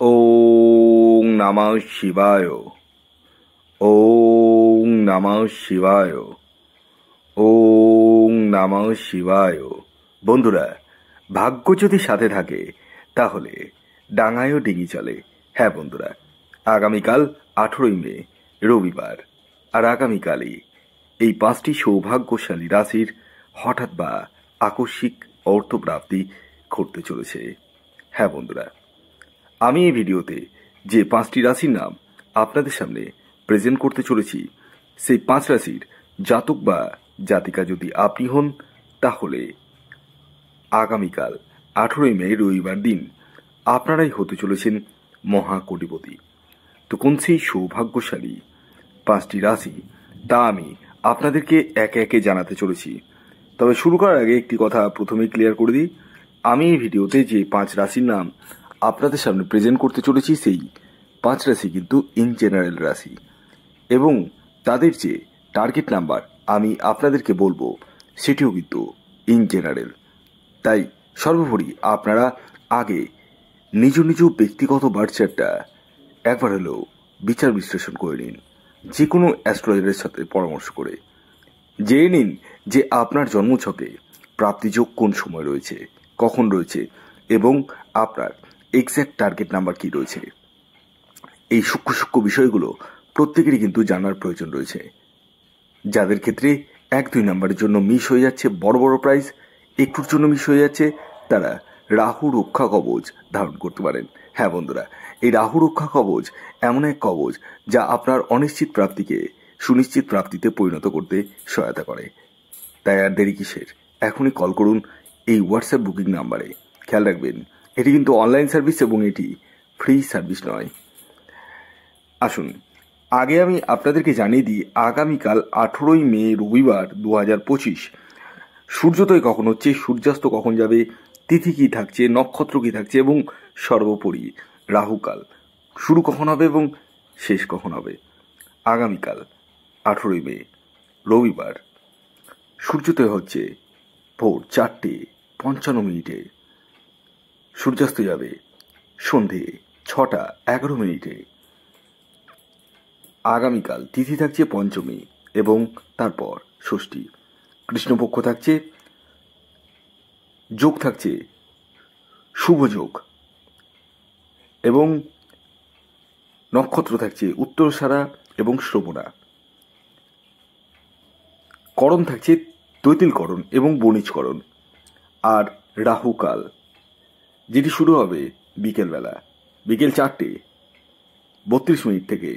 ওং নমঃ শিবায়। ওং নমঃ শিবায়। ওং নমঃ শিবায়। বন্ধুরা, ভাগ্য যদি সাথে থাকে তাহলে ডাঙায়ও ডিঙি চলে। হ্যাঁ বন্ধুরা, আগামীকাল 18ই মে রবিবার, আর আগামীকালই এই 5টি সৌভাগ্যশালী রাশির হঠাৎ বা আকস্মিক অর্থপ্রাপ্তি ঘটতে চলেছে। হ্যাঁ বন্ধুরা, আমি এই ভিডিওতে যে 5টি রাশির নাম আপনাদের সামনে প্রেজেন্ট করতে চলেছি, সেই 5 রাশির জাতক বা জাতিকা যদি আপনি হন, তাহলে আগামীকাল 18ই মে রবিবার দিন আপনারাই হতে চলেছেন মহাকোটিপতি। তো কোন সেই সৌভাগ্যশালী 5টি রাশি, তা আমি আপনাদেরকে একে একে জানাতে চলেছি। তবে শুরু করার আগে একটি কথা প্রথমেই ক্লিয়ার করে দিই, আমি এই ভিডিওতে যে 5 রাশির নাম আপনাদের সামনে প্রেজেন্ট করতে চলেছি, সেই 5 রাশি কিন্তু ইন জেনারেল রাশি, এবং তাদের যে টার্গেট নাম্বার আমি আপনাদেরকে বলবো সেটিও কিন্তু ইন জেনারেল। তাই সর্বোপরি আপনারা আগে নিজ নিজ ব্যক্তিগত বার্থচার্টটা একবার হলেও বিচার বিশ্লেষণ করে নিন, যে কোনো অ্যাস্ট্রোলজারের সাথে পরামর্শ করে জেনে নিন যে আপনার জন্মছকে প্রাপ্তিযোগ কোন সময় রয়েছে, কখন রয়েছে, এবং আপনার এক্স্যাক্ট টার্গেট নাম্বার কি রয়েছে। এই সূক্ষ্ম সূক্ষ্ম বিষয়গুলো প্রত্যেকেরই কিন্তু জানার প্রয়োজন রয়েছে। যাদের ক্ষেত্রে 1-2 নাম্বারের জন্য মিস হয়ে যাচ্ছে বড় বড় প্রাইজ, একটুর জন্য মিস হয়ে যাচ্ছে, তারা রাহু রক্ষা কবচ ধারণ করতে পারেন। হ্যাঁ বন্ধুরা, এই রাহু রক্ষা কবচ এমন এক কবচ যা আপনার অনিশ্চিত প্রাপ্তিকে সুনিশ্চিত প্রাপ্তিতে পরিণত করতে সহায়তা করে। তাই আর দেরি কিসের, এখনই কল করুন এই হোয়াটসঅ্যাপ বুকিং নাম্বারে। খেয়াল রাখবেন, এটি কিন্তু অনলাইন সার্ভিস এবং এটি ফ্রি সার্ভিস নয়। আসুন আগে আমি আপনাদেরকে জানিয়ে দিই, আগামীকাল 18ই মে রবিবার 2025 সূর্যোদয় কখন হচ্ছে, সূর্যাস্ত কখন যাবে, তিথি কী থাকছে, নক্ষত্র কী থাকছে, এবং সর্বোপরি রাহুকাল শুরু কখন হবে এবং শেষ কখন হবে। আগামীকাল 18ই মে রবিবার সূর্যোদয় হচ্ছে ভোর 4:55, সূর্যাস্ত যাবে সন্ধে 6:11। আগামীকাল তিথি থাকছে পঞ্চমী এবং তারপর ষষ্ঠী, কৃষ্ণপক্ষ থাকছে, যোগ থাকছে শুভ যোগ, এবং নক্ষত্র থাকছে উত্তরসারা এবং শ্রবণা, করণ থাকছে তৈতিলকরণ এবং বণিজকরণ, আর রাহুকাল যেটি শুরু হবে বিকেলবেলা, বিকেল 4:32 থেকে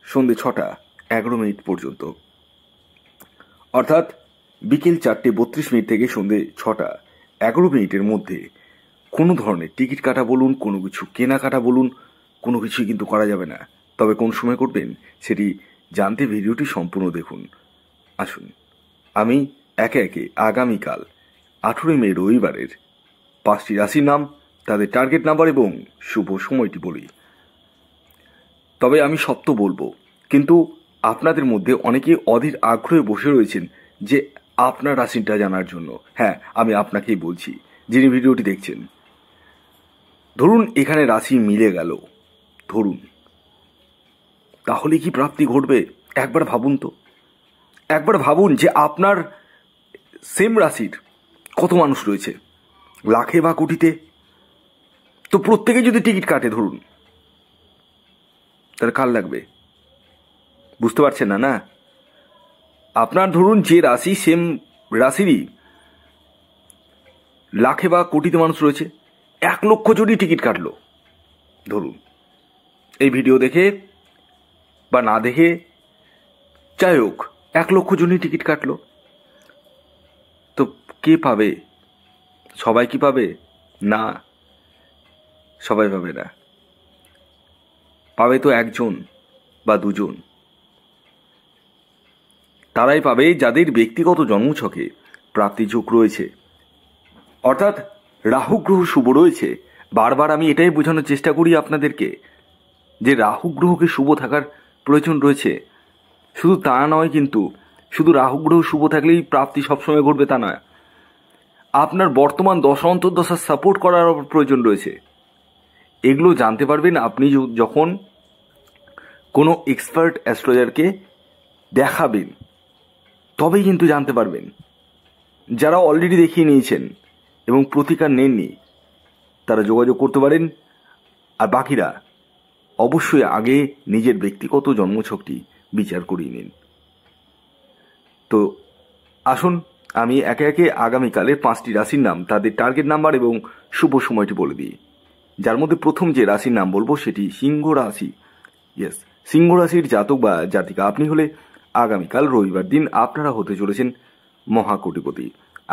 সন্ধে 6:11 পর্যন্ত। অর্থাৎ বিকেল 4:32 থেকে সন্ধে 6:11 মধ্যে কোনো ধরনের টিকিট কাটা বলুন, কোনো কিছু কেনাকাটা বলুন, কোনো কিছুই কিন্তু করা যাবে না। তবে কোন সময় করবেন সেটি জানতে ভিডিওটি সম্পূর্ণ দেখুন। আসুন আমি একে একে আগামীকাল 18ই মে রবিবারের 5টি রাশির নাম, তাদের টার্গেট নাম্বার এবং শুভ সময়টি বলি। তবে আমি সত্য বলবো, কিন্তু আপনাদের মধ্যে অনেকে অধীর আগ্রহে বসে রয়েছেন যে আপনার রাশিটা জানার জন্য। হ্যাঁ, আমি আপনাকেই বলছি যিনি ভিডিওটি দেখছেন। ধরুন এখানে রাশি মিলে গেল, ধরুন, তাহলে কি প্রাপ্তি ঘটবে? একবার ভাবুন তো, একবার ভাবুন যে আপনার সেম রাশির কত মানুষ রয়েছে, লাখে বা কোটিতে। তো প্রত্যেকে যদি টিকিট কাটে ধরুন, তাহলে কার লাগবে? বুঝতে পারছেন না? না, আপনার ধরুন যে রাশি, সেম রাশিরই লাখে বা কোটিতে মানুষ রয়েছে, 1 লক্ষ জনই টিকিট কাটলো ধরুন, এই ভিডিও দেখে বা না দেখে, যাই হোক 1 লক্ষ জনই টিকিট কাটলো। তো কে পাবে? সবাই কি পাবে? না, সবাই পাবে না। পাবে তো 1জন বা 2জন। তারাই পাবে যাদের ব্যক্তিগত জন্মছকে প্রাপ্তিযোগ রয়েছে, অর্থাৎ রাহু গ্রহ শুভ রয়েছে। বারবার আমি এটাই বোঝানোর চেষ্টা করি আপনাদেরকে যে রাহু গ্রহকে শুভ থাকার প্রয়োজন রয়েছে। শুধু তা নয়, কিন্তু শুধু রাহু গ্রহ শুভ থাকলেই প্রাপ্তি সবসময় ঘটবে তা নয়, আপনার বর্তমান দশা অন্তর্দশার সাপোর্ট করার প্রয়োজন রয়েছে। এগুলো জানতে পারবেন আপনি যখন কোনো এক্সপার্ট অ্যাস্ট্রোলজারকে দেখাবেন, তবেই কিন্তু জানতে পারবেন। যারা অলরেডি দেখিয়ে নিয়েছেন এবং প্রতিকার নেননি তারা যোগাযোগ করতে পারেন, আর বাকিরা অবশ্যই আগে নিজের ব্যক্তিগত জন্মছকটি বিচার করিয়ে নিন। তো আসুন আমি একে একে আগামীকালের 5টি রাশির নাম, তাদের টার্গেট নাম্বার এবং শুভ সময়টি বলে দিই। যার মধ্যে প্রথম যে রাশির নাম বলবো সেটি সিংহ রাশি। ইয়েস, সিংহ রাশির জাতক বা জাতিকা আপনি হলে আগামীকাল রবিবার দিন আপনারা হতে চলেছেন মহাকোটিপতি।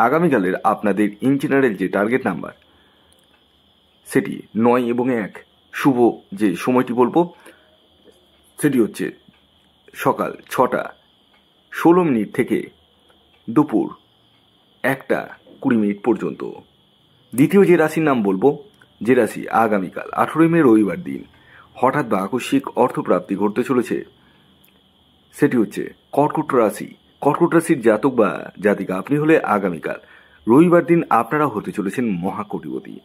আগামীকালের আপনাদের ইন জেনারেল যে টার্গেট নাম্বার সেটি 9 এবং 1। শুভ যে সময়টি বলবো সেটি হচ্ছে সকাল 6টা 16 মিনিট থেকে দুপুর 1টা 20 মিনিট পর্যন্ত। দ্বিতীয় যে রাশির নাম বলবো, যে রাশি আগামীকাল 18 মে রবিবার দিন হঠাৎ বা আকস্মিক অর্থপ্রাপ্তি ঘটতে চলেছে, সেটি হচ্ছে কর্কট রাশি। কর্কট রাশির জাতক বা জাতিকা আপনি হলে আগামীকাল রবিবার দিন আপনারা হতে চলেছেন মহাকোটিপতি।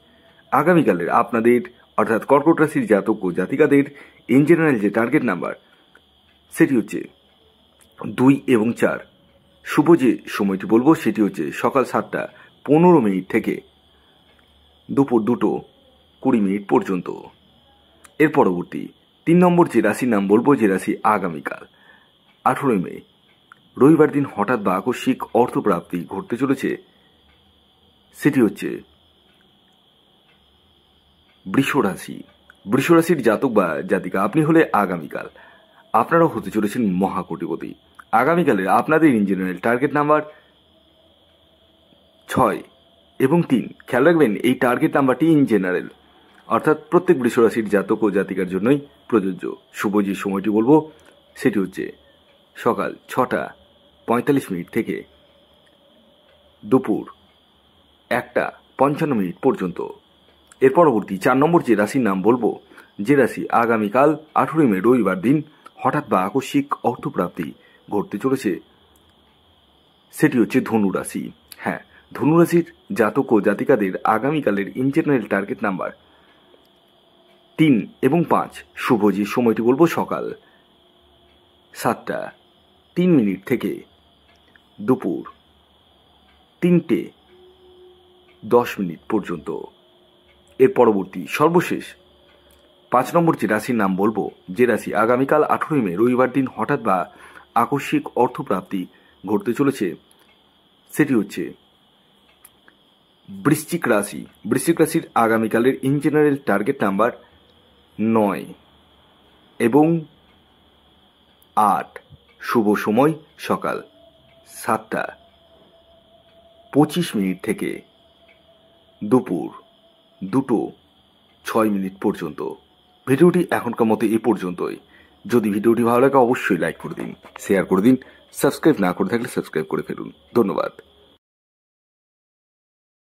আগামীকালের আপনাদের অর্থাৎ কর্কট রাশির জাতক ও জাতিকাদের ইন জেনারেল যে টার্গেট নাম্বার সেটি হচ্ছে 2 এবং 4। শুভ যে সময়টি বলবো সেটি হচ্ছে সকাল 7টা 15 মিনিট থেকে দুপুর 2টো 20 মিনিট পর্যন্ত। এর পরবর্তী 3 নম্বর যে রাশির নাম বলবো, যে রাশি আগামীকাল 18 মে রবিবার দিন হঠাৎ বা আকস্মিক অর্থপ্রাপ্তি ঘটতে চলেছে, সেটি হচ্ছে বৃষ রাশি। বৃষ রাশির জাতক বা জাতিকা আপনি হলে আগামীকাল আপনারাও হতে চলেছেন মহাকোটিপতি। আগামীকালের আপনাদের ইন জেনারেল টার্গেট নাম্বার 6 এবং 3। খেয়াল রাখবেন এই টার্গেট নাম্বারটি ইন জেনারেল, অর্থাৎ প্রত্যেক বৃষ রাশির জাতক ও জাতিকার জন্যই প্রযোজ্য। শুভ যে সময়টি বলবো সেটি হচ্ছে সকাল 6টা 45 মিনিট থেকে দুপুর 1টা 55 মিনিট পর্যন্ত। এর পরবর্তী 4 নম্বর যে রাশির নাম বলবো, যে রাশি আগামীকাল 18 মে রবিবার দিন হঠাৎ বা আকস্মিক অর্থপ্রাপ্তি ঘটতে চলেছে, সেটি হচ্ছে ধনু রাশি। হ্যাঁ, ধনু রাশির জাতক ও জাতিকাদের আগামীকালের ইন জেনারেল টার্গেট নাম্বার 3 এবং 5। শুভ যে সময়টি বলবো সকাল 7টা 3 মিনিট থেকে দুপুর 3টে 10 মিনিট পর্যন্ত। এর পরবর্তী সর্বশেষ 5 নম্বর যে রাশির নাম বলবো, যে রাশি আগামীকাল 18 মে রবিবার দিন হঠাৎ বা আকস্মিক অর্থপ্রাপ্তি ঘটতে চলেছে, সেটি হচ্ছে বৃশ্চিক রাশি। বৃশ্চিক রাশির আগামীকালের ইন জেনারেল টার্গেট নাম্বার 9 এবং 8। শুভ সময় সকাল 7টা 25 মিনিট থেকে দুপুর 2টো 6 মিনিট পর্যন্ত। ভিডিওটি এখনকার মতো এ পর্যন্তই। যদি ভিডিওটি ভালো লাগে অবশ্যই লাইক করে দিন, শেয়ার করে দিন, সাবস্ক্রাইব না করে থাকলে সাবস্ক্রাইব করে ফেলুন। ধন্যবাদ।